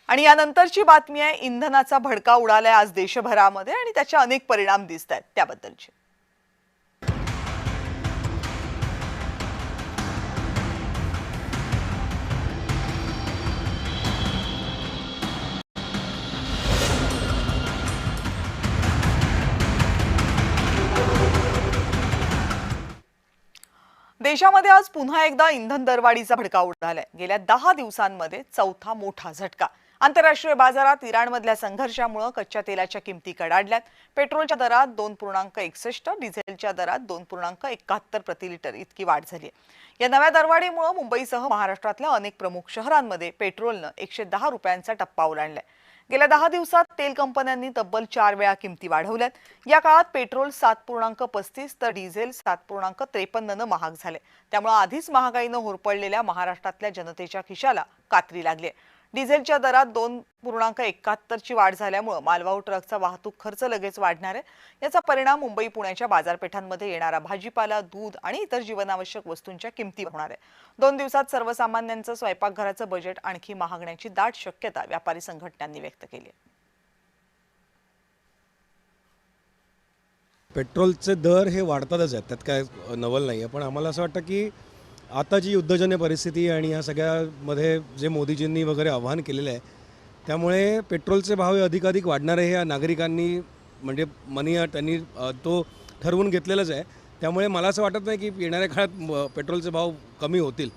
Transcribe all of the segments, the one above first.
आणि यानंतरची बातमी आहे, इंधनाचा भडका उडालाय आज देशभरामध्ये आणि त्याचे अनेक परिणाम दिसत आहेत त्याबद्दलची। देशामध्ये आज पुन्हा एकदा इंधन दरवाढीचा भडका उडालाय। गेल्या 10 दिवसांमध्ये चौथा मोठा झटका। आंतरराष्ट्रीय बाजारात इराणमधल्या संघर्षामुळे कच्च्या तेलाच्या किमती कडाडल्यात। पेट्रोलच्या दरात 2.61, डिझेलच्या दरात 2.71 प्रति लिटर इतकी वाढ झाली आहे। या नव्या दरवाढीमुळे मुंबईसह महाराष्ट्रातल्या अनेक प्रमुख शहरांमध्ये पेट्रोलनं 110 रुपयांचा टप्पा ओलांडलाय। गेल्या 10 दिवसात तेल कंपन्यांनी तब्बल 4 वेळा किमती वाढवल्यात। या काळात पेट्रोल 7.35 तर डिझेल 7.53 न महाग झाले। त्यामुळे आधीच महागाईनं होरपळलेल्या महाराष्ट्रातल्या जनतेच्या खिशाला कात्री लागली आहे। डिझेलच्या दरात 2.71 ची वाढ झाल्यामुळे मालवाहू ट्रकचा वाहतूक खर्च लगेच वाढणार आहे। याचा परिणाम मुंबई पुण्याच्या बाजारपेठांमध्ये येणारा भाजीपाला, दूध आणि इतर जीवनावश्यक वस्तूंच्या किमती होणार आहे। 2 दिवसात सर्वसामान्यांचं स्वयंपाकघराचं बजेट आणखी महागण्याची दाट शक्यता व्यापारी संघटनांनी व्यक्त केली आहे। पेट्रोलचे दर हे वाढतातच आहेत, त्यात काय नवल नाही आहे। पण आम्हाला असं वाटतं की आता जी युद्धजन्य परिस्थिती आणि या सगळ्यामध्ये जे मोदीजींनी वगैरे आव्हान केलेलं आहे, त्यामुळे पेट्रोलचे भाव हे अधिकाधिक वाढणार आहे। या नागरिकांनी म्हणजे त्यांनी तो ठरवून घेतलेलंच आहे। त्यामुळे मला असं वाटत नाही की येणाऱ्या काळात पेट्रोलचे भाव कमी होतील,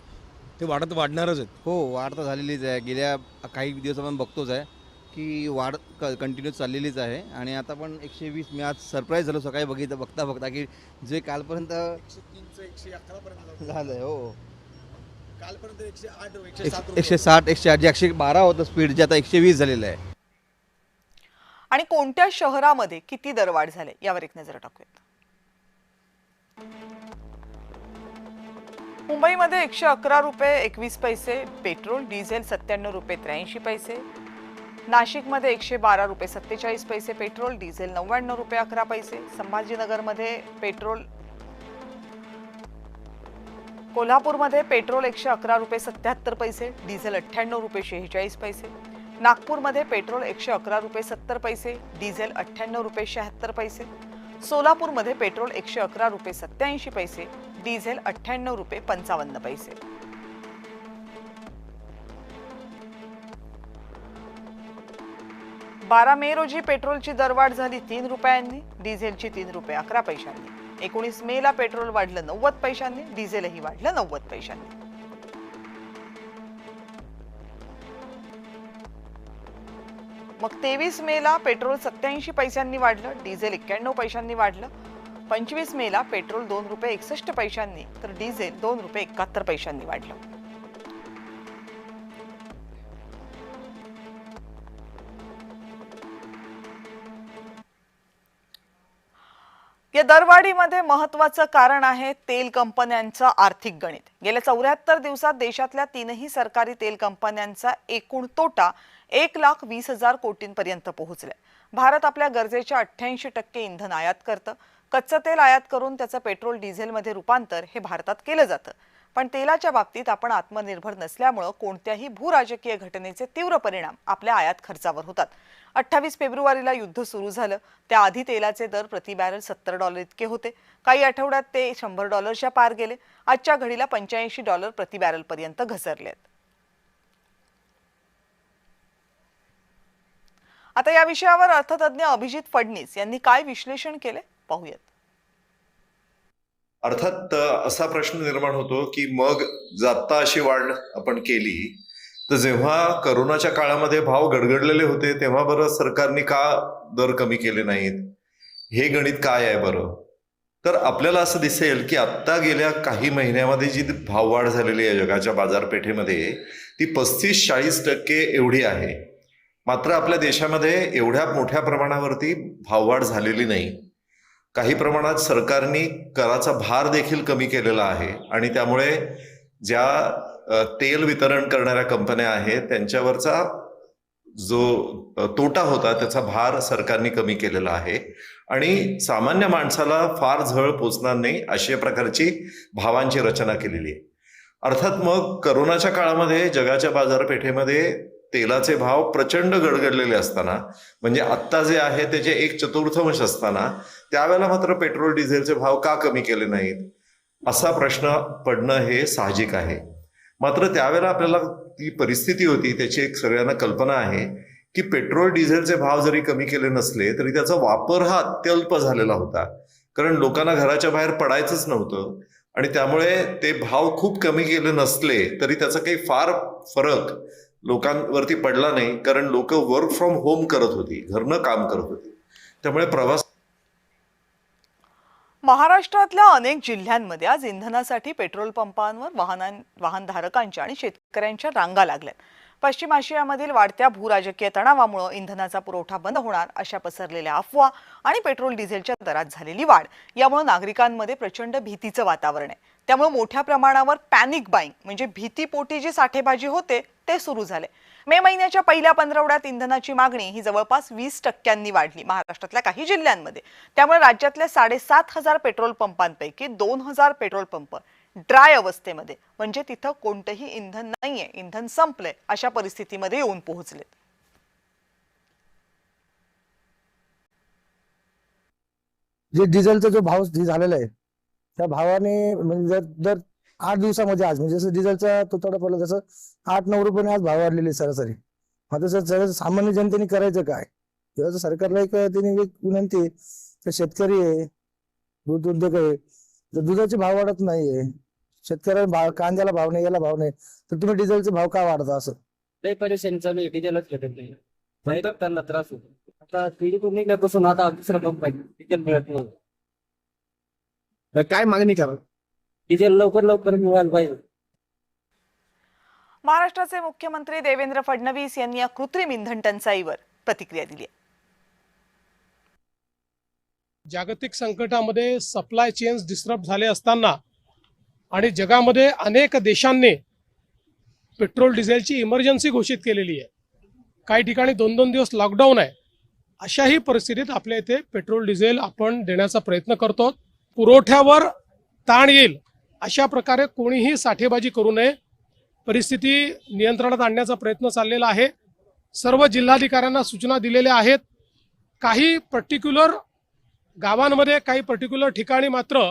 ते वाढणारच आहेत। हो, वाढ तर झालेलीच आहे। गेल्या काही दिवस आपण बघतोच आहे की वाढ कंटिन्यू चाललेलीच आहे। आणि आता पण 120, मी आज सरप्राईज झालो सकाळी बघता की जे कालपर्यंत 103 झालं आहे, हो कालपर्यंत 108 160 108 जे 112 होतं स्पीड, जे आता 120 झालेलं आहे। आणि कोणत्या शहरामध्ये किती दरवाढ झाले यावर एक नजर टाकूयात। मुंबईमध्ये 111 रुपये 21 पैसे पेट्रोल, डिझेल 97 रुपये 83 पैसे। नाशिकमध्ये 112 रुपये 47 पैसे पेट्रोल, डिझेल 99 रुपये 11 पैसे। संभाजीनगरमध्ये पेट्रोल, कोल्हापूरमध्ये पेट्रोल 111 रुपये 77 पैसे, डिझेल 98 रुपये 46 पैसे। नागपूरमध्ये पेट्रोल 111 रुपये 70 पैसे, डिझेल 98 रुपये 76 पैसे। सोलापूरमध्ये पेट्रोल 111 रुपये 87 पैसे, डिझेल 98 रुपये 55 पैसे। बारा मे रोजी पेट्रोलची दरवाढ झाली 3 रुपयांनी, डिझेलची 3 रुपये 11 पैशांनी। 19 मेला पेट्रोल वाढलं 90 पैशांनी, डिझेलही वाढलं 90 पैशांनी। मग 23 मेला पेट्रोल 87 पैशांनी वाढलं, डिझेल 91 पैशांनी वाढलं। 25 मेला पेट्रोल 2 रुपये 61 पैशांनी तर डिझेल 2 रुपये 71 पैशांनी वाढलं। या दरवाढीमध्ये महत्त्वाचं कारण आहे तेल कंपन्यांचं आर्थिक गणित। गेल्या 74 दिवसात देशातल्या 3ही सरकारी तेल कंपन्यांचा एकूण तोटा 1,20,000 कोटींपर्यंत पोहोचलाय। भारत आपल्या गरजेच्या 88% इंधन आयात करतं। कच्चं तेल आयात करून त्याचं पेट्रोल डिझेलमध्ये रूपांतर हे भारतात केलं जातं। पण तेलाच्या बाबतीत आपण आत्मनिर्भर नसल्यामुळे कोणत्याही भूराजकीय घटनेचे तीव्र परिणाम आपल्या आयात खर्चावर होतात। 28 फेब्रुवारीला युद्ध सुरू झालं, त्याआधी तेलाचे दर प्रति बॅरल $70 इतके होते। काही आठवड्यात ते $100च्या पार गेले। आजच्या घडीला $85 प्रति बॅरल पर्यंत घसरलेत। आता या विषयावर अर्थतज्ञ अभिजित फडणीस यांनी काय विश्लेषण केले पाहूयात। अर्थात असा प्रश्न निर्माण होतो की मग जाता अशी वाढ आपण केली तर जेव्हा करोनाच्या काळामध्ये भाव गडगडलेले होते तेव्हा बरं सरकारने का दर कमी केले नाहीत, हे गणित काय आहे बरं? तर आपल्याला असं दिसेल की आत्ता गेल्या काही महिन्यामध्ये जी भाववाढ झालेली आहे जगाच्या बाजारपेठेमध्ये ती 35-40% एवढी आहे। मात्र आपल्या देशामध्ये एवढ्या मोठ्या प्रमाणावरती भाववाढ झालेली नाही। काही प्रमाणात सरकारने कराचा भार देखील कमी केलेला आहे आणि त्यामुळे ज्या तेल वितरण करणाऱ्या कंपन्या आहेत त्यांच्यावरचा जो तोटा होता त्याचा भार सरकारने कमी केलेला आहे आणि सामान्य माणसाला फार झळ पोचणार नाही अशा प्रकारची भावांची रचना केलेली आहे। अर्थात मग करोनाच्या काळामध्ये जगाच्या बाजारपेठेमध्ये तेलाचे भाव प्रचंड गडगडलेले असताना, म्हणजे आत्ता जे आहे त्याचे 1/4 असताना, त्यावेळेला मात्र पेट्रोल डिझेलचे भाव का कमी केले नाहीत असा प्रश्न पडणं हे साहजिक आहे. मात्र त्यावेळेला आपल्याला ती परिस्थिती होती त्याची एक सगळ्यांना कल्पना आहे की पेट्रोल डिझेलचे भाव जरी कमी केले नसले तरी त्याचा वापर हा अत्यल्प झालेला होता, कारण लोकांना घराच्या बाहेर पडायचंच नव्हतं आणि त्यामुळे ते भाव खूप कमी केले नसले तरी त्याचा काही फार फरक लोकांवरती पडला नाही, कारण लोक वर्क फ्रॉम होम करत होती, घरनं काम करत होती. त्यामुळे प्रवास महाराष्ट्रातल्या अनेक जिल्ह्यांमध्ये आज इंधनासाठी पेट्रोल पंपांवर वाहनधारकांच्या आणि शेतकऱ्यांच्या रांगा लागल्यात. पश्चिम आशियामधील वाढत्या भूराजकीय तणावामुळे इंधनाचा पुरवठा बंद होणार अशा पसरलेल्या अफवा आणि पेट्रोल डिझेलच्या दरात झालेली वाढ यामुळे नागरिकांमध्ये प्रचंड भीतीचं वातावरण आहे. त्यामुळे मोठ्या प्रमाणावर पॅनिक बाईंग म्हणजे भीतीपोटी जी साठेबाजी होते ते सुरू झाले. मे महिन्याच्या पहिल्या पंधरवड्यात इंधनाची मागणी ही जवळपास 20% वाढली महाराष्ट्रातल्या काही जिल्ह्यांमध्ये. त्यामुळे राज्यातल्या 7,500 पेट्रोल पंपांपैकी 2,000 पेट्रोल पंप ड्राय अवस्थेमध्ये, म्हणजे तिथं कोणतंही इंधन नाहीये, इंधन संपलंय अशा परिस्थितीमध्ये येऊन पोहोचलेत. जे डिझेलचा जो भाव झालेला आहे त्या भावाने म्हणजे जर 8 दिवसामध्ये आज म्हणजे जसं डिझेलचा तुटवडा पडला तसं 8-9 रुपयाने आज भाव वाढलेले सरासरी. मग तसं सामान्य जनतेने करायचं काय? तेव्हा सरकारला एक विनंती आहे की शेतकरी आहे, दूध उद्योग आहे, जर दुधाचे भाव वाढत नाहीये, शेतकऱ्याला कांद्याला भाव नाही, याला भाव नाही, तर तुम्ही डिझेलचे भाव का वाढता? असं लय परेशानी चालू आहे. डिझेलच भेटत नाही, नाहीतर त्यांना त्रास होतो. आता पिढीतून निघल्यापासून आता दुसरा पंप पाहिजे, डिझेल मिळत नाही. काय मागणी करा? डिझेल लवकर मिळायला पाहिजे. महाराष्ट्राचे मुख्यमंत्री देवेंद्र फडणवीस यांनी या कृत्रिम इंधन टंचाईवर प्रतिक्रिया दिली आहे. जागतिक संकटामध्ये सप्लाय चेन्स डिस्टर्ब झाले असताना आणि जगामध्ये अनेक देशांनी पेट्रोल डिझेलची इमर्जन्सी घोषित केलेली आहे, काही ठिकाणी 2-2 दिवस लॉकडाऊन आहे, अशाही परिस्थितीत आपल्या इथे पेट्रोल डिझेल आपण देण्याचा प्रयत्न करतो. पुरवठ्यावर ताण येईल अशा प्रकारे कोणीही साठेबाजी करू नये. परिस्थिती नियंत्रणात आणण्याचा प्रयत्न चाललेला आहे. सर्व जिल्हाधिकाऱ्यांना सूचना दिलेल्या आहेत. काही पर्टिक्युलर गावांमध्ये, काही पर्टिक्युलर ठिकाणी मात्र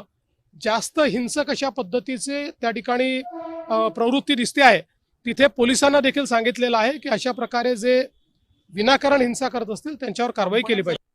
जास्त हिंसक अशा पद्धतीचे त्या ठिकाणी प्रवृत्ती दिसते आहे. तिथे पोलिसांना देखील सांगितलेलं आहे की अशा प्रकारे जे विनाकारण हिंसा करत असतील त्यांच्यावर कारवाई केली पाहिजे.